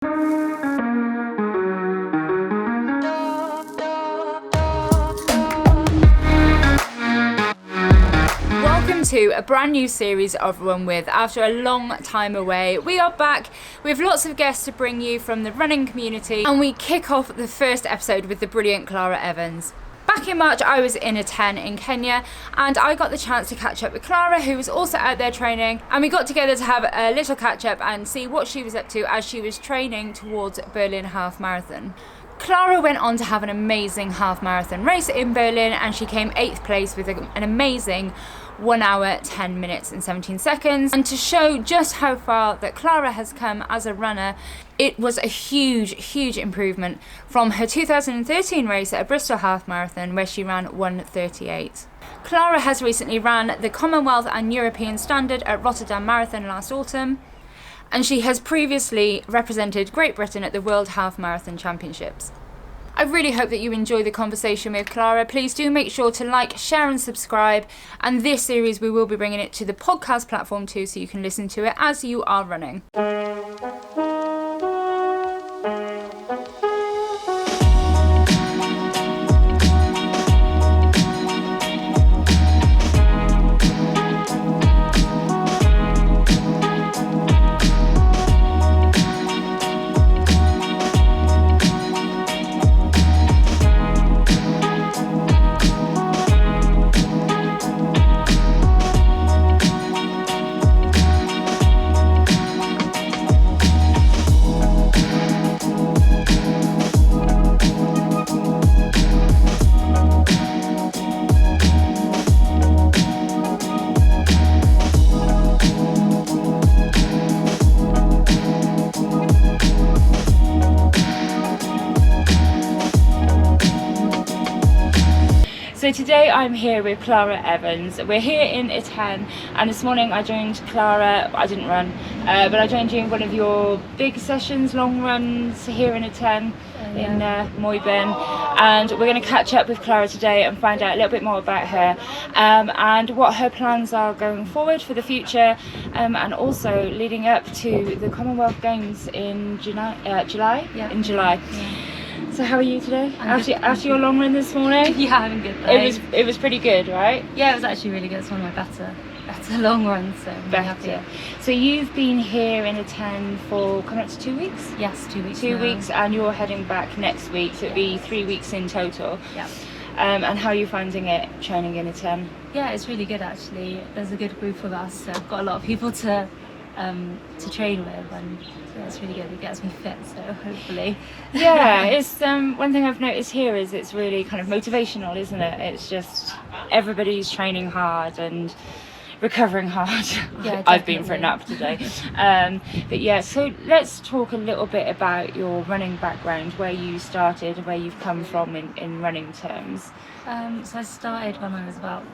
Welcome to a brand new series of Run With. After a long time away, we are back with lots of guests to bring you from the running community, and we kick off the first episode with the brilliant Clara Evans. Back in March, I was in Iten in Kenya, and I got the chance to catch up with Clara, who was also out there training, and we got together to have a little catch up and see what she was up to as she was training towards Berlin Half Marathon. Clara went on to have an amazing half marathon race in Berlin, and she came 8th place with an amazing 1 hour, 10 minutes and 17 seconds. And to show just how far that Clara has come as a runner, it was a huge improvement from her 2013 race at a Bristol Half Marathon where she ran 1:38. Clara has recently ran the Commonwealth and European Standard at Rotterdam Marathon last autumn, and she has previously represented Great Britain at the World Half Marathon Championships. I really hope that you enjoy the conversation with Clara. Please do make sure to like, share and subscribe. And this series, we will be bringing it to the podcast platform too, so you can listen to it as you are running. So today I'm here with Clara Evans. We're here in Iten, and this morning I joined Clara. I didn't run, but I joined you in one of your big sessions, long runs here in Iten, in Moyben, and we're going to catch up with Clara today and find out a little bit more about her and what her plans are going forward for the future, and also leading up to the Commonwealth Games in July. Yeah. So how are you today? After your long run this morning? Yeah, I'm good. Thanks. It was pretty good, right? Yeah, it was actually really good. It's one of my better long runs, so I'm really happy. So you've been here in Iten for coming up to 2 weeks? Yes, 2 weeks. 2 now. weeks, and you're heading back next week, so it'll be 3 weeks in total. Yeah. And how are you finding it training in Iten? Yeah, it's really good actually. There's a good group of us, so I've got a lot of people to train with, and yeah, it's really good. It gets me fit, so hopefully. Yeah, it's one thing I've noticed here is it's really kind of motivational, isn't it? It's just everybody's training hard and recovering hard. Yeah, I've been for a nap today. But yeah, so let's talk a little bit about your running background, where you started, where you've come from in running terms. So I started when I was about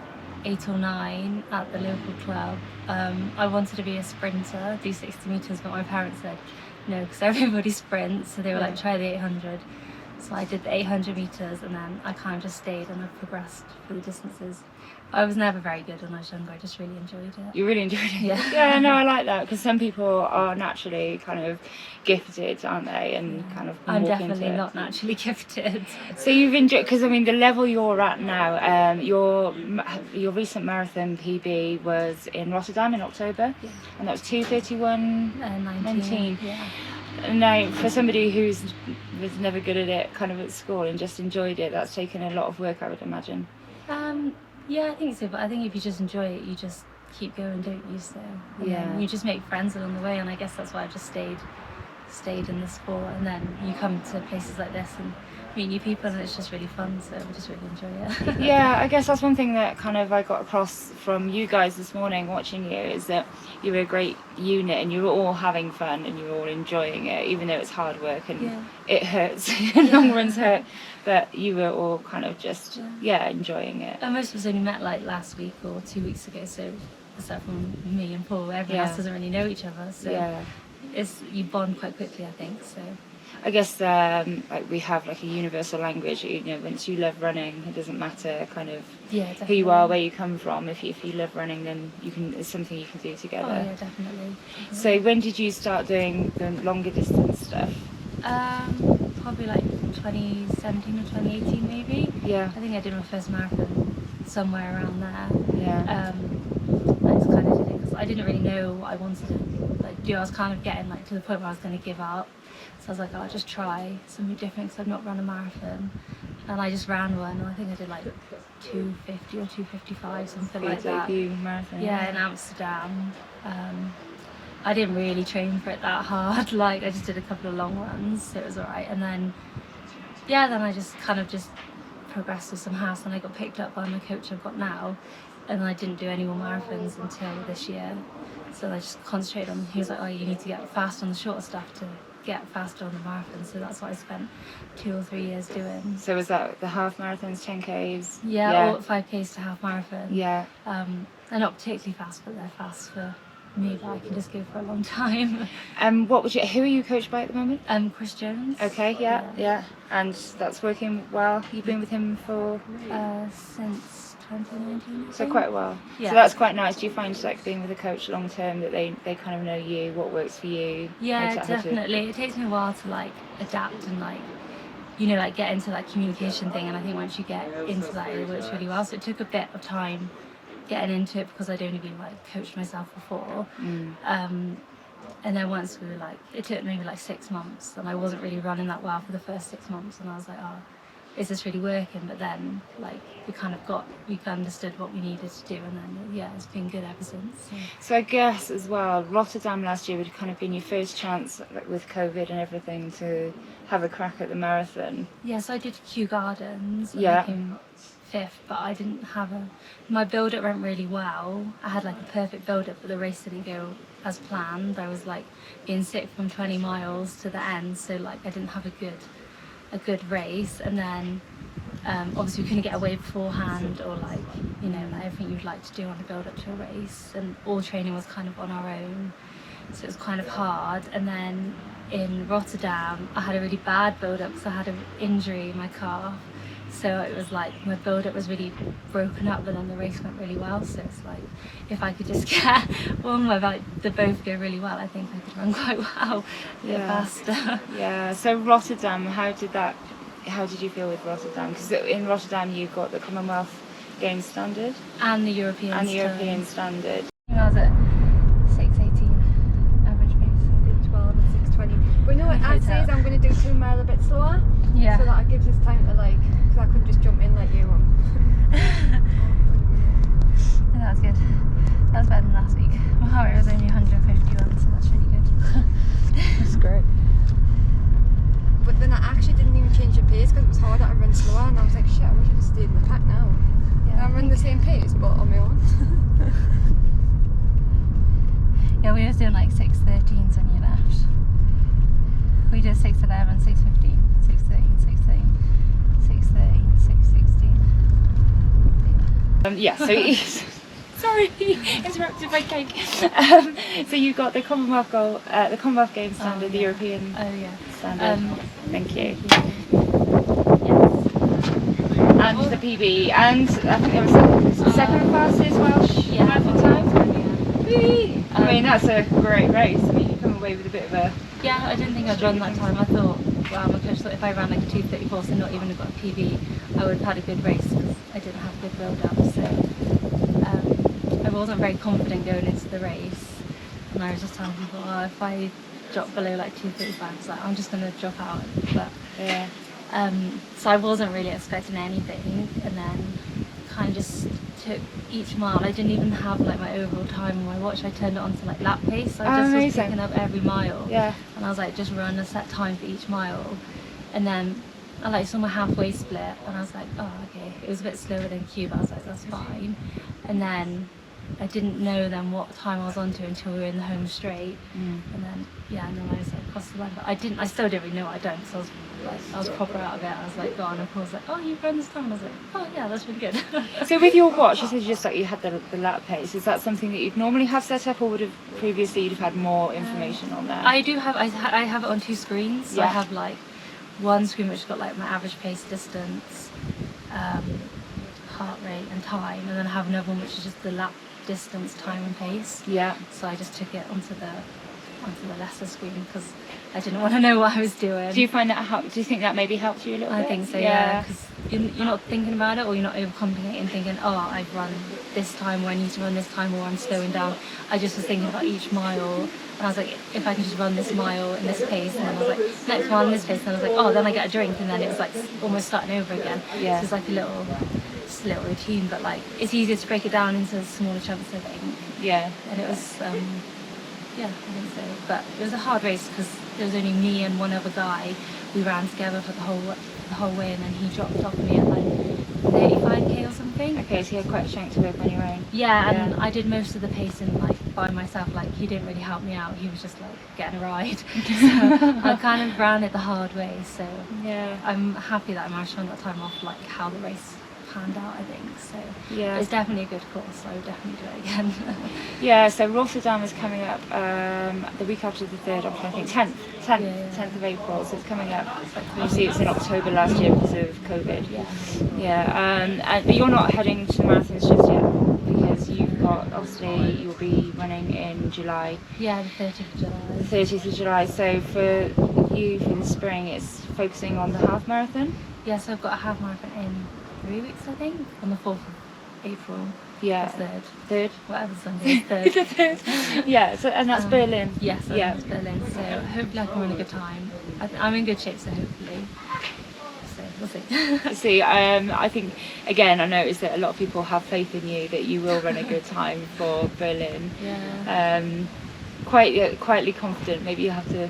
8 or 9 at the local club. I wanted to be a sprinter, do 60 metres, but my parents said no, because everybody sprints, so they were like, try the 800. So I did the 800 metres, and then I kind of just stayed and I progressed for the distances. I was never very good when I was younger. I just really enjoyed it. You really enjoyed it? Yeah. Yeah, no, I like that, because some people are naturally kind of gifted, aren't they? And kind of I'm walk definitely into it. not naturally gifted. So you've enjoyed, because I mean the level you're at now, your recent marathon PB was in Rotterdam in October, and that was 2:31. 19. Yeah. Now, for somebody was never good at it, kind of at school, and just enjoyed it, that's taken a lot of work, I would imagine. Yeah, I think so. But I think if you just enjoy it, you just keep going, don't you? So Yeah. you just make friends along the way, and I guess that's why I just stayed in the sport. And then you come to places like this and meet new people, and it's just really fun. So I just really enjoy it. Yeah, I guess that's one thing that kind of I got across from you guys this morning watching you, is that you were a great unit and you were all having fun and you were all enjoying it, even though it's hard work and it hurts. Long runs hurt, but you were all kind of just enjoying it. And most of us only met like last week or 2 weeks ago, so except from me and Paul, everyone else doesn't really know each other. So you bond quite quickly, I think. So I guess like we have like a universal language. Once you love running, it doesn't matter kind of yeah, who definitely. you are, where you come from. If you love running, then it's something you can do together. Oh yeah, definitely. So when did you start doing the longer distance stuff? Probably like 2017 or 2018 maybe. Yeah. I think I did my first marathon somewhere around there. Yeah. I just kind of did it because I didn't really know what I wanted to like do. I was kind of getting like to the point where I was going to give up. So I was like, oh, I'll just try something different because I've not run a marathon. And I just ran one, and I think I did like 250 or 255, something like that. Marathon. Yeah, in Amsterdam. I didn't really train for it that hard. Like I just did a couple of long runs, so it was alright. And then I just kind of just progressed with some house, and I got picked up by my coach I've got now, and I didn't do any more marathons until this year. So I just concentrated on. He was like, "Oh, you need to get fast on the shorter stuff to get faster on the marathon." So that's what I spent 2 or 3 years doing. So was that the half marathons, 10Ks? Yeah, or 5Ks to half marathon. Yeah. They're not particularly fast, but they're fast for me, but I can just go for a long time. Who are you coached by at the moment? Chris Jones. Okay, yeah. And that's working well. You've been with him for since 2019. so quite a while. Yeah. So that's quite nice. Do you find like being with a coach long term that they kind of know you, what works for you? Yeah, definitely. It takes me a while to like adapt and like like get into that communication thing, and I think once you get into that it works really well. So it took a bit of time getting into it because I'd only been like coached myself before. And then once we were like, it took maybe like 6 months, and I wasn't really running that well for the first 6 months, and I was like, oh, is this really working? But then like we understood what we needed to do, and then it's been good ever since. So I guess as well, Rotterdam last year would have kind of been your first chance, like with COVID and everything, to have a crack at the marathon. Yes, I did Kew Gardens. Yeah. I came 5th, but I didn't have my build-up went really well. I had like a perfect build-up, but the race didn't go as planned. I was like being sick from 20 miles to the end, so like I didn't have a good race. And then obviously we couldn't get away beforehand, or like like everything you'd like to do on the build-up to a race, and all training was kind of on our own, so it was kind of hard. And then in Rotterdam I had a really bad build-up because I had an injury in my calf. So it was like my build-up was really broken up, but then the race went really well. So it's like if I could just get one where like they both go really well, I think I could run quite well, a bit faster. Yeah. So Rotterdam, how did you feel with Rotterdam? Because in Rotterdam you got the Commonwealth Games standard And the European standard. I was at 6:18 average pace. I did 12 and 6:20. But you know what Anne says? I'm going to do 2 miles a bit slower. Yeah. So that it gives us time to like, because I couldn't just jump in like you. That was good. That was better than last week. My heart rate was only 151, so that's really good. That's great. But then I actually didn't even change the pace because it was harder to run slower, and I was like, shit, I wish I'd stayed in the pack now. Yeah, I'm running the same pace, but on my own. Yeah, we were doing like 6:13s when you left. We did 6:11, 6:15, 6:13, 6:13, 6:13, 6:16. Yeah. So sorry, interrupted by cake. So you got the Commonwealth Games standard, the European standard. Thank you. And the PB, and I think there was the second fastest Welsh marathon time. Whee! I mean, that's a great race. I mean, you come away with a bit of a... Yeah, I didn't think I'd run that time. I thought, wow, my coach thought if I ran like a 2:34, so not even got a PB, I would have had a good race because I didn't have good build-up. So I wasn't very confident going into the race, and I was just telling people, oh, if I drop below like 2:35, I was like, I'm just going to drop out. But Yeah. so I wasn't really expecting anything, and then kind of just took each mile. I didn't even have like my overall time on my watch. I turned it on to like lap pace, so I just was picking up every mile. Yeah. And I was like, just run a set time for each mile. And then I like saw my halfway split, and I was like, oh, okay. It was a bit slower than Q, but I was like, that's fine. And then I didn't know then what time I was on to until we were in the home straight. Mm. And then I was like across the line, but I still didn't really know what I'd done, because I was proper out of it. I was like, gone, and Paul was like, oh, you've run this time. And I was like, oh yeah, that's really good. So with your watch, you said just like you had the lap pace. Is that something that you'd normally have set up, or would have previously you'd have had more information on there? I do have, I have it on 2 screens. So I have like one screen which has got like my average pace, distance, heart rate and time, and then I have another one which is just the lap distance, time and pace. Yeah. So I just took it onto the lesser screen because I didn't want to know what I was doing. Do you find that do you think that maybe helped you a little bit? I think so, yeah, because you're not thinking about it, or you're not overcomplicating, thinking, oh, I've run this time, or I need to run this time, or I'm slowing down. I just was thinking about each mile, and I was like, if I can just run this mile in this pace, and then I was like, next mile in this pace, and then I was like, oh, then I get a drink, and then it was like almost starting over again. Yeah. So it's like a little routine, but like it's easier to break it down into smaller chunks, I think. Yeah. And it was yeah, I think so. But it was a hard race because there was only me and one other guy. We ran together for the whole way, and then he dropped off me at like 35k or something. Okay, so you had quite a chunk to work on your own. Yeah, and I did most of the pacing like by myself. Like he didn't really help me out. He was just like getting a ride. So I kind of ran it the hard way. So Yeah. I'm happy that I managed to run that time off like how the race panned out, I think. So Yeah. it's definitely a good course. So I would definitely do it again. Yeah, so Rotterdam is coming up the week after the 3rd, I think 10th of April, so it's coming up. Obviously it's in October last year because of COVID. Yeah. Yeah, but you're not heading to the marathons just yet, because you've got, obviously you'll be running in July. Yeah, the 30th of July. The 30th of July, so for you for the spring it's focusing on the half marathon? Yeah, so I've got a half marathon in 3 weeks, I think, on the 4th of April. Yeah. The 3rd. 3rd? Whatever Sunday is, 3rd. Yeah, so, and that's Berlin. Yes, Yeah. that's Berlin. So hopefully I can run a good time. I'm in good shape, so hopefully. So we'll see. See, I think, again, I noticed that a lot of people have faith in you that you will run a good time for Berlin. Yeah. Quietly confident, maybe you have to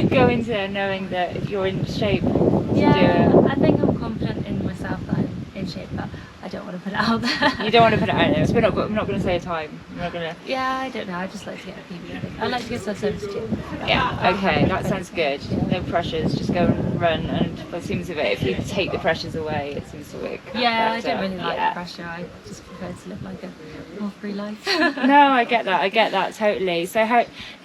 go into there knowing that if you're in shape to do it. I think I'm confident in myself that I'm in shape, but I don't want to put it out there. You don't want to put it out there, so I'm not going to say a time. I'm not going to. Yeah, I don't know. I just like to get a PB. I think I like to get sub-72. Yeah, okay, that sounds good. No pressures, just go and run, and by the seems of it, if you take the pressures away, it seems to work. Yeah, better. I don't really like Yeah. pressure. I just prefer to live like a more free life. No, I get that totally. So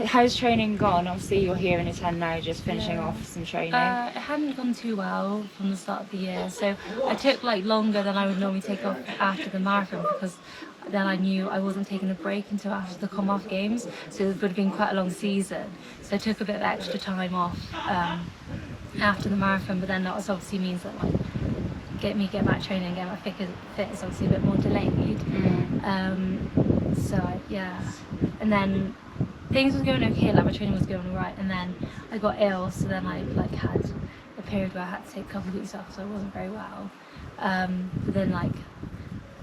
how's training gone? Obviously you're here in Iten now, just finishing off some training. It hadn't gone too well from the start of the year, so I took like longer than I would normally take off after the marathon, because then I knew I wasn't taking a break until after the Commonwealth Games, so it would have been quite a long season. So I took a bit of extra time off after the marathon, but then that obviously means that like get back training and get my fit is obviously a bit more delayed. And then things was going okay, like my training was going alright, and then I got ill, so then I like had a period where I had to take a couple of weeks off, so I wasn't very well.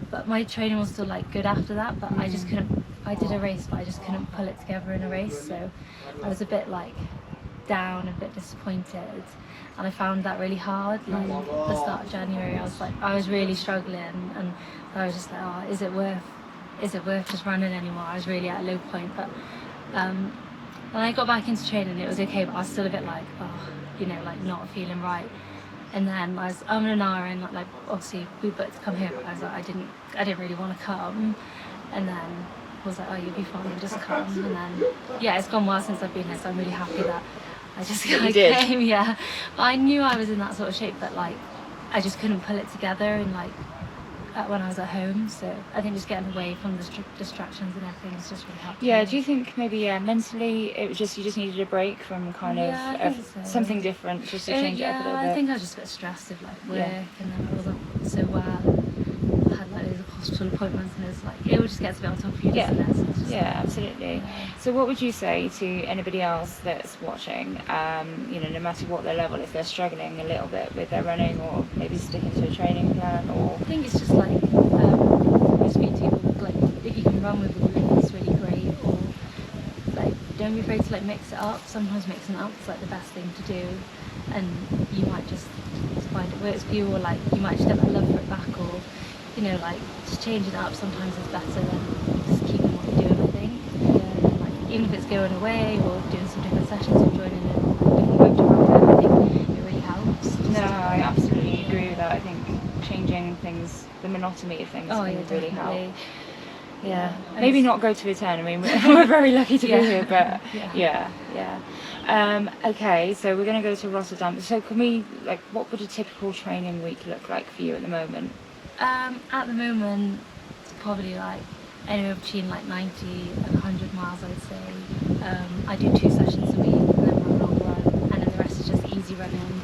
But my training was still like good after that, but I just couldn't. I did a race, but I just couldn't pull it together in a race, so I was a bit like down, a bit disappointed, and I found that really hard. Like the start of January, I was really struggling, and I was just like, oh, is it worth just running anymore? I was really at a low point, but when I got back into training, it was okay, but I was still a bit like, like not feeling right. And then I was and ahhing, like obviously we booked to come here, but I was like, I didn't really want to come, and then was like, oh, you'll be fine, just come. And then it's gone well since I've been here, so I'm really happy that I just came. Yeah, but I knew I was in that sort of shape, but like I just couldn't pull it together, and like when I was at home. So I think just getting away from the distractions and everything is just really helpful. Yeah, do you think maybe mentally it was just you just needed a break from kind of something different, just to change it up a little bit? I think I was just a bit stressed with like work, and then I wasn't so well. I had like loads of hospital appointments, and it's like it all just gets a bit on top of you, doesn't it? So just, absolutely. So what would you say to anybody else that's watching, no matter what their level, if they're struggling a little bit with their running, or maybe sticking to a training plan, or I think it's just like I speak to people, like if you can run with a group, it's really great, or like don't be afraid to like mix it up. Sometimes mixing it up is like the best thing to do, and you might just find it works for you, or like you might just get that love for it back, or you know, like just changing it up sometimes is better than just keeping what you're doing, I think. Yeah. And, like, even if it's going away or doing some different sessions or joining in like, different group to I think it really helps. No, I absolutely agree with that. I think changing things, the monotony of things, Oh, can yeah, really help. definitely. Yeah, And maybe it's- not go to Iten. I mean, we're very lucky to Yeah. be here, but Yeah. yeah. Okay, so we're going to go to Rotterdam. So can we, like, what would a typical training week look like for you at the moment? At the moment, it's probably like anywhere between like 90 and 100 miles, I would say. I do 2 sessions a week and then run a long run, and then the rest is just easy running.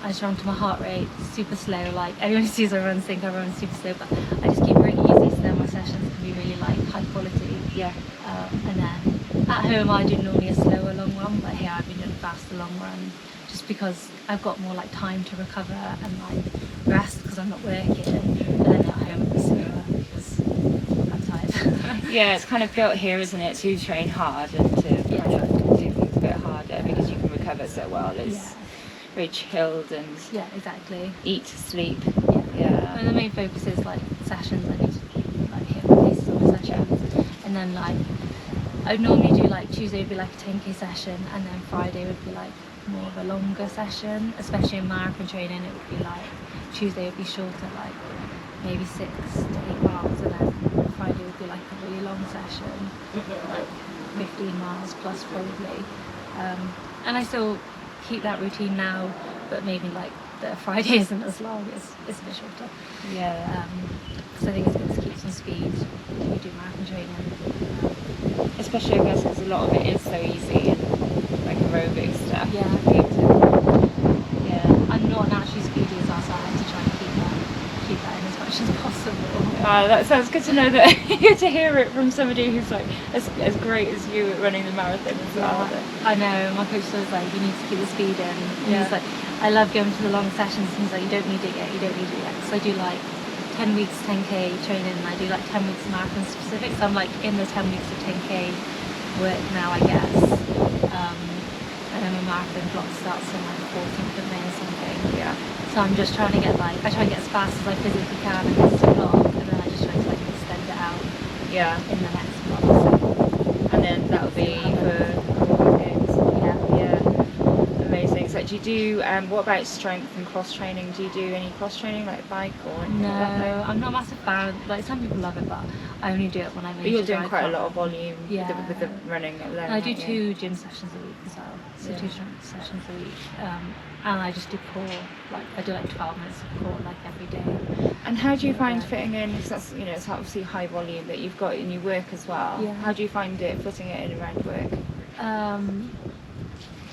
I just run to my heart rate, super slow. Like everyone who sees I run think I run super slow, but I just keep it really easy, so then my sessions can be really like high quality. Yeah. And then at home I do normally a slower long run, but here I've been doing a faster long run just because I've got more like time to recover and like rest because I'm not working. And then at home it's slower because I'm tired. Yeah, it's kind of built here, isn't it, to train hard and to Yeah, kind of exactly. do things a bit harder because you can recover so well. It's Yeah. very chilled and Yeah, exactly. eat, sleep. Yeah. Yeah. And the main focus is like sessions. I need to like hit my paces on the sessions, and then like I would normally do like Tuesday would be like a 10k session, and then Friday would be like more of a longer session. Especially in marathon training, it would be like Tuesday would be shorter, like maybe 6 to 8 miles, and then Friday would be like a really long session, like 15 miles plus probably. And I still keep that routine now, but maybe like the Friday isn't as long, it's a bit shorter. Yeah. Because I think it's good to keep some speed when you do marathon training. Especially, I guess, because a lot of it is so easy and like aerobic stuff. Yeah. Yeah. I'm not naturally speedy as well, so I have to try and keep that in as much as possible. That sounds good to know that to hear it from somebody who's like as great as you at running the marathon as well. I know, my coach was like, you need to keep the speed in. And Yeah. he's like, I love going to the long sessions, and he's like, you don't need it yet, you don't need it yet. So I do like 10 weeks 10k training, and I do like 10 weeks marathon specific, so I'm like in the 10 weeks of 10k work now, I guess. And then my marathon block starts on like the 14th of May or something. Yeah. So I'm just trying to get like, I try and get as fast as I physically can against the block, and then I just try to like extend it out Yeah. in the next block. So, And then that'll be for games. Yeah. Amazing. So do you do, what about strength and cross training? Do you do any cross training like bike or anything no, like that? I'm not a massive fan. Like some people love it, but I only do it when I'm But you're doing quite a lot of volume Yeah. with the running alone. And I do aren't you? 2 gym sessions a week as well, so Yeah. 2 strength sessions a week. And I just do core, like I do like 12 minutes of core like every day. And how do you find Yeah. fitting in, because that's, you know, it's obviously high volume that you've got in your work as well. Yeah. How do you find it fitting it in around work?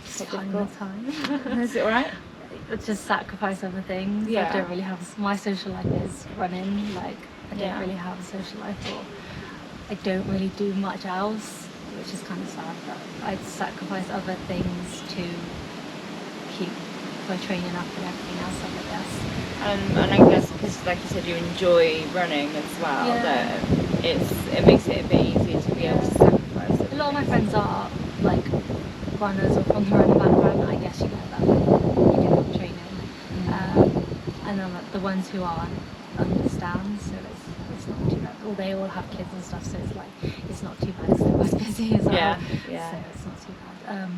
Just Quite time difficult. time. Is it alright? Just sacrifice other things. Yeah. I don't really have, my social life is running, like I don't Yeah. really have a social life, or I don't really do much else, which is kind of sad, but I sacrifice other things to keep my training up and everything else up, I guess. And I guess because, like you said, you enjoy running as well, Yeah. that it makes it a bit easier to be able to sacrifice it. A lot of my friends are like runners or from the running background. I guess you know that when you do training. And then like, the ones who aren't understand, so it's not too bad. Or they all have kids and stuff, so it's like it's not too bad. It's not as busy as well. Yeah. So it's not too bad.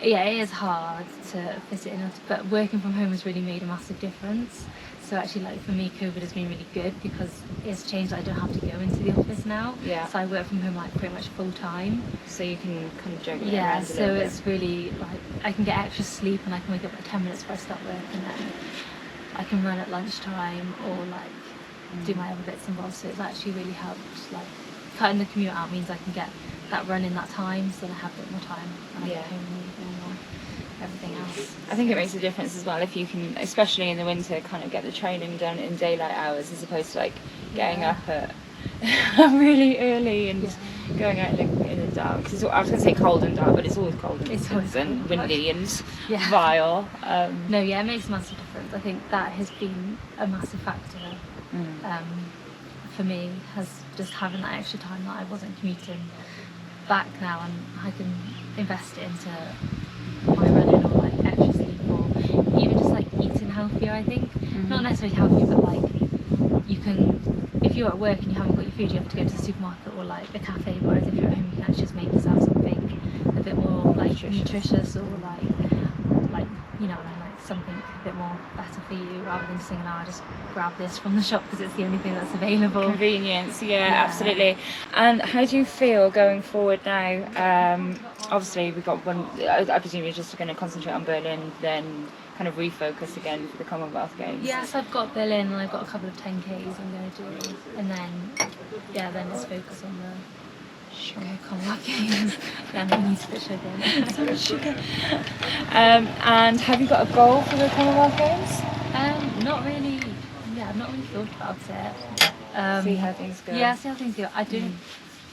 Yeah, it is hard to fit it in, but working from home has really made a massive difference. So actually, like for me, COVID has been really good because it's changed. I don't have to go into the office now. Yeah. So I work from home like pretty much full time. So you can kind of juggle it Yeah. around a So little bit. it's really like I can get extra sleep, and I can wake up like 10 minutes before I start work, and then I can run at lunchtime or like do my other bits and bobs. So it's actually really helped. Like cutting the commute out means I can get that run in that time, so then I have a bit more time when I Yeah. get home in the evening or everything else. I think it makes a difference as well if you can, especially in the winter, kind of get the training done in daylight hours as opposed to like getting Yeah. up at really early and Yeah. going out in the dark. 'Cause I was going to say cold and dark, but it's always cold and, It's always and cold. windy and Yeah. vile. No, yeah, it makes a massive difference. I think that has been a massive factor for me, has just having that extra time that I wasn't commuting back now, and I can invest it into my running or like extra sleep, or even just like eating healthier. I think not necessarily healthy, but like you can, if you're at work and you haven't got your food, you have to go to the supermarket or like a cafe, whereas if you're at home you can actually just make yourself something a bit more like nutritious or like you know, like something a bit more better for you, rather than just saying, "Oh, I'll just grab this from the shop because it's the only thing that's available." Convenience, yeah, absolutely. And how do you feel going forward now? Obviously, we've got one. I presume you're just going to concentrate on Berlin, then kind of refocus again for the Commonwealth Games. Yes, I've got Berlin and I've got a couple of 10Ks I'm going to do, and then just focus on the Commonwealth Games. Then I need to sugar. So much sugar. And have you got a goal for the Commonwealth Games? Not really. Yeah, I've not really thought about it. See how things go. Yeah, see how things go. I don't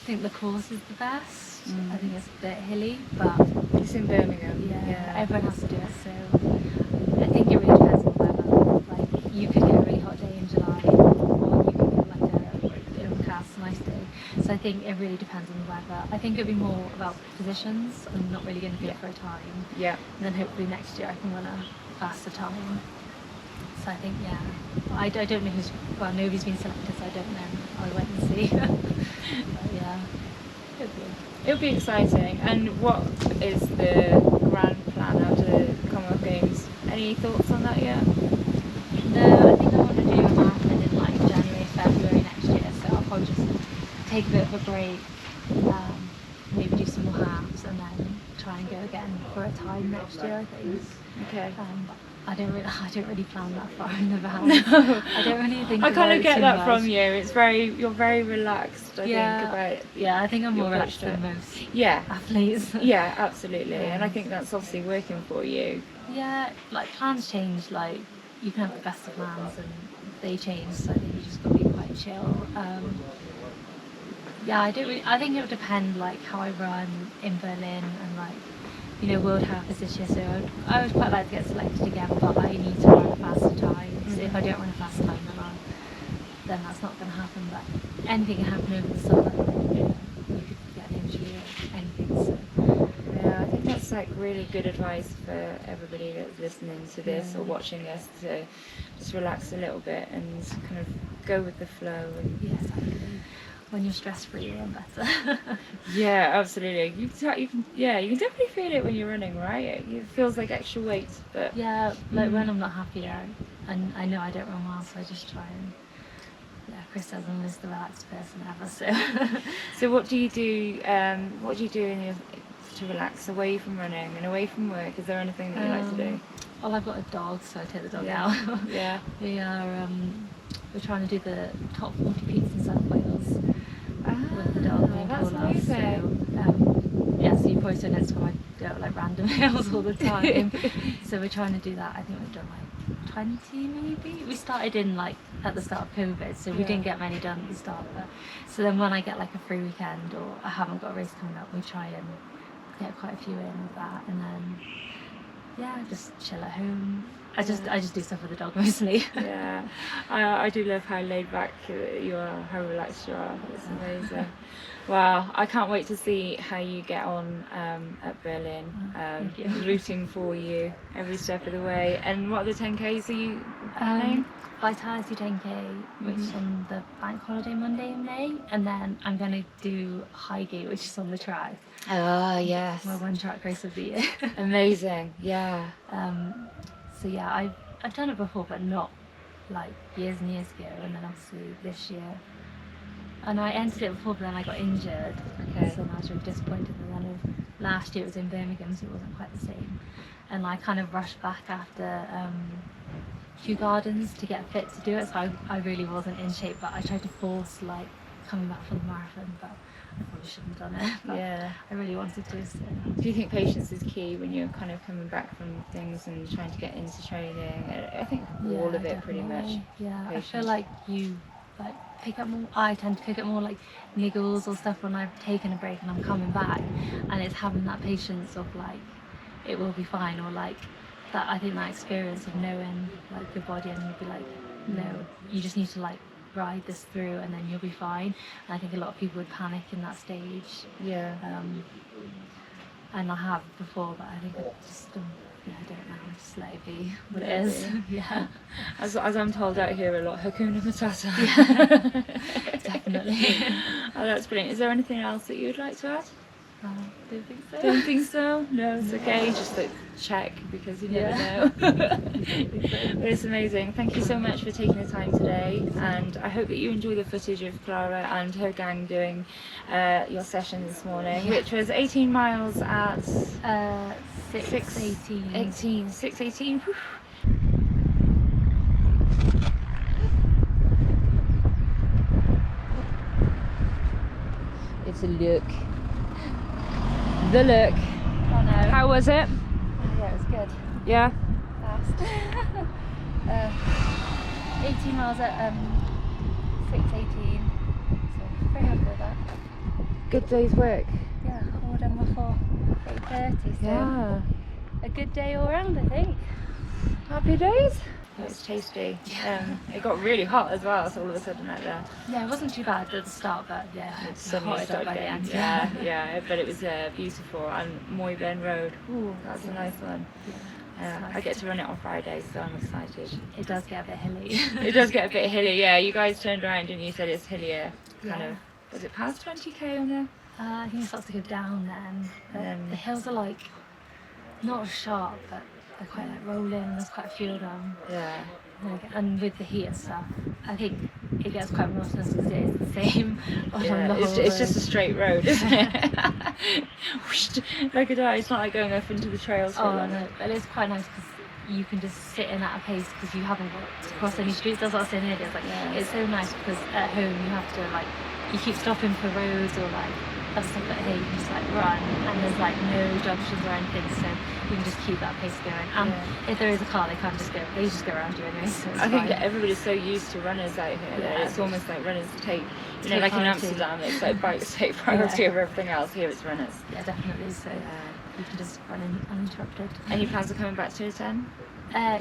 think the course is the best. I think it's a bit hilly, but It's in Birmingham. yeah, everyone has to do it. So I think it really depends on the weather. Like you could get a really hot day in July, or you could get like a overcast, nice day. So I think it really depends on the weather. I think it'd be more about positions. I'm not really going to do it for a time. Yeah. And then hopefully next year I can run a faster time. So I think, yeah, I don't know nobody's been selected, so I don't know. I'll wait and see. But yeah, It'll be exciting. And what is the grand plan after the Commonwealth Games? Any thoughts on that yet? no, I think I want to do a marathon in like January, February next year. So I'll probably just take a bit of a break, maybe do some more halves, and then try and go again for a time next year, I think. Okay. I don't really plan that far in advance. No. I don't really think. I kind of get that much. from you. You're very relaxed. I think about. Yeah, I think I'm more relaxed approach than to it. most Yeah. athletes. Yeah, absolutely. And I think that's obviously working for you. Yeah, like plans change. Like you can have the best of plans, and they change. So I think you just got to be quite chill. Yeah, I think it would depend like how I run in Berlin and like. You know, World Health is this year, so I would quite like to get selected again, but I need to run a faster time. So if I don't run a faster time, then that's not going to happen. But anything can happen over the summer. You could get an injury or anything. So Yeah, I think that's like really good advice for everybody that's listening to this or watching us, to just relax a little bit and kind of go with the flow. And yes, exactly. When you're stress-free, you're better. yeah, absolutely. You can definitely feel it when you're running, right? It feels like extra weight, but yeah, like when I'm not happy, and I know I don't run well, so I just try and. Yeah, Chris says I'm the relaxed person ever. So. So what do you do? What do you do to relax away from running and away from work? Is there anything that you like to do? Well, I've got a dog, so I take the dog Yeah. out. Yeah. We're trying to do the top 40 peaks in South Wales with the dog named That's Olaf. amazing. So, yeah, so you probably saw next time I go like random hills all the time. So we're trying to do that. I think we've done like 20 maybe. We started in like at the start of COVID, so we didn't get many done at the start. But so then when I get like a free weekend or I haven't got a race coming up, we try and get quite a few in with that, and then just chill at home. I just do stuff with the dog mostly. Yeah, I do love how laid back you are, how relaxed you are. It's amazing. Wow, I can't wait to see how you get on at Berlin. Thank you. Rooting for you every step of the way. And what are the 10Ks are you running? Vitality 10K, which is on the bank holiday Monday in May, and then I'm going to do Highgate, which is on the track. Oh, yes. My one track race of the year. Amazing, yeah. So yeah, I've done it before, but not like years and years ago, and then obviously this year. And I entered it before, but then I got injured. Okay. So I was really disappointed. And then last year it was in Birmingham, so it wasn't quite the same. And I kind of rushed back after Kew Gardens to get fit to do it, so I really wasn't in shape. But I tried to force like coming back from the marathon, but I probably shouldn't have done it. But Yeah. I really wanted to. So. Do you think patience is key when you're kind of coming back from things and trying to get into training? I think all of it pretty much. Definitely. Yeah, Patience. I feel like you like pick up more. I tend to pick up more like niggles or stuff when I've taken a break and I'm coming back, and it's having that patience of like it will be fine, or like that. I think that experience of knowing like your body, and you'll be like, no, you just need to like ride this through and then you'll be fine. And I think a lot of people would panic in that stage. Yeah. and I have before, but I think I just I don't know, just let it be what it is. Yeah. As I'm told out here a lot, Hakuna Matata. Yeah. Definitely. Oh, that's brilliant. Is there anything else that you would like to add? Don't think so. Don't think so? No, it's okay. Just like check, because you never know. But it's amazing. Thank you so much for taking the time today, and I hope that you enjoy the footage of Clara and her gang doing your session this morning, which was 18 miles at 6:18. 6:18. It's a look. The look. Oh no. How was it? Yeah, it was good. Yeah. Fast. 18 miles at 6:18. So very happy with that. Good day's work. Yeah, I would done before 8:30. So Yeah. a good day all round, I think. Happy days. It was tasty. It got really hot as well, so all of a sudden like that. Yeah, it wasn't too bad at the start, but yeah, It suddenly hotted up started by the getting, end. yeah, but it was beautiful. And Moyburn Road, ooh, that's a nice one. I get to run it on Friday, so I'm excited. It does get a bit hilly. It does get a bit hilly, yeah. You guys turned around and you said it's hillier, kind Yeah. of. Was it past 20k on there? I think it starts to go down then. But Then- the hills are like not as sharp, but they're quite like rolling. There's quite a few of them. Yeah. And with the heat and stuff, I think it gets quite monotonous because it is the same on the whole It's just a road. straight road, isn't it? Like a die. It's not like going off into the trails. for Oh long. no, but it's quite nice because you can just sit in at a pace because you haven't got to cross any streets. That's what I was saying earlier. It's like it's so nice because at home you have to like you keep stopping for roads or like other stuff, but here you can just like run and there's like no junctions or anything, so you can just keep that pace going. And if there is a car, they can't just go. They just go around you anyway. So it's I think fine. that everybody's so used to runners out here that Yeah. it's almost like runners take, you know, Take like in priority. Amsterdam, it's like bikes take priority over everything else. Here it's runners. Yeah, definitely. So you can just run uninterrupted. Any plans of coming back to Iten?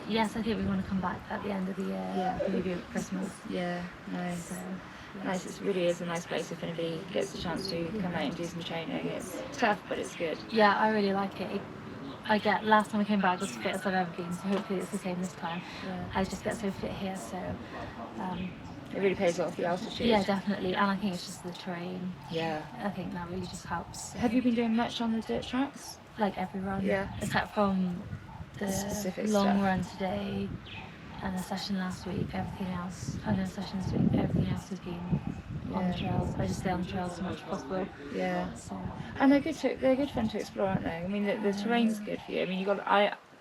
Yes, I think we want to come back at the end of the year. Yeah. Maybe at Christmas. Yeah, nice. So, Nice. It really is a nice place if anybody gets the chance to come out and do some training. It's tough, but it's good. yeah, I really like it. I get last time I came back I was as fit as I've ever been, so hopefully it's the same this time. Yeah. I just get so fit here, so It really pays off the altitude. yeah, definitely. And I think it's just the terrain. Yeah. I think that really just helps. Have you been doing much on the dirt tracks? Like everyone, Yeah. except from the Specific long stuff. run today and the session last week. Everything else, I know session this week. Everything else has been on the trails. I just stay on the trails as much as possible. Yeah. So And they're good fun to explore, aren't they? I mean, the terrain's good for you. I mean,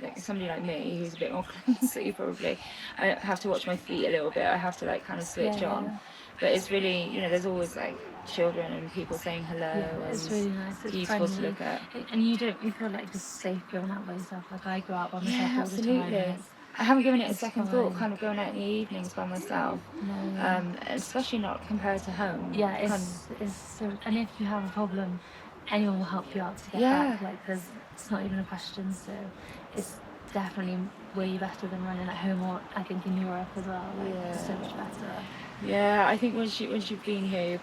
like somebody like me who's a bit more clumsy probably. I have to watch my feet a little bit. I have to like kind of switch Yeah. on. But it's really, you know, there's always like children and people saying hello. yeah, it's and really nice. It's beautiful friendly. to look at. And you feel like just safe going out by yourself. Like I go out by myself Yeah, all the time. absolutely. and it's- I haven't given it a it's second fine. thought, kind of going out in the evenings by myself. No. Especially not compared to home. Yeah, Kind it's so. And if you have a problem, anyone will help you out to get Yeah. back. Like it's not even a question. So it's definitely way better than running at home or I think in Europe as well. Like it's so much better. Yeah, I think once you've been here,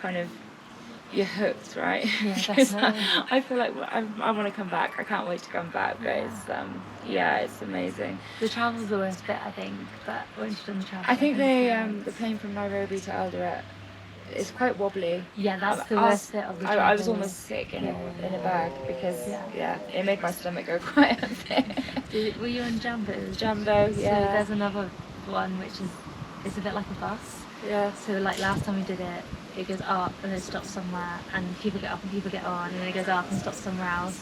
you're hooked, right? Yeah, 'Cause definitely. I feel like I want to come back. I can't wait to come back. But it's amazing. The travel's the worst bit, I think. But once you've done the travel, I think it's the plane from Nairobi to Eldoret is quite wobbly. yeah, that's the I was- worst bit of the travel. I was almost sick in a bag because it made my stomach go quite a bit. Were you on Jumbo's? Jumbo, So yeah. there's another one which is it's a bit like a bus. Yeah. So like last time we did it, it goes up and then stops somewhere, and people get up and people get on, and then it goes up and stops somewhere else.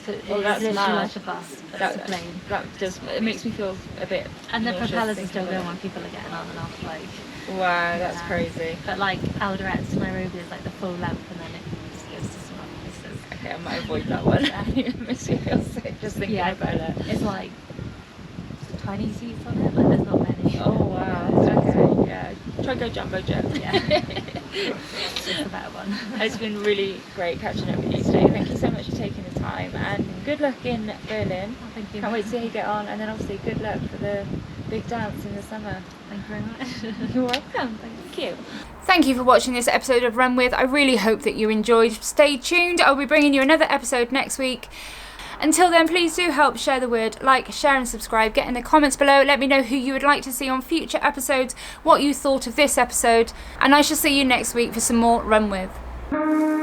So it's that's literally mad. like a bus, but it's a plane. It makes me feel a bit. And the nauseous propellers are thinking still about going it. when people are getting on and off. Like, Wow, that's yeah. crazy. But like Eldoret to Nairobi is like the full length, and then it just goes to some other places. Okay, I might avoid that one. It makes me feel sick just thinking Yeah, about it. it's like tiny seats on it. Like there's not many. Oh wow. Okay. Yeah. Try go jumbo jet. Yeah. It's just a better one. It's been really great catching up with you today. Thank you so much for taking the time, and good luck in Berlin. Oh, thank you. Can't wait to see how you get on, and then obviously good luck for the big dance in the summer. Thank you very much. You're welcome. Thank you. Thank you for watching this episode of Run With. I really hope that you enjoyed. Stay tuned. I'll be bringing you another episode next week. Until then, please do help share the word, like, share and subscribe. Get in the comments below, let me know who you would like to see on future episodes, what you thought of this episode, and I shall see you next week for some more Run With.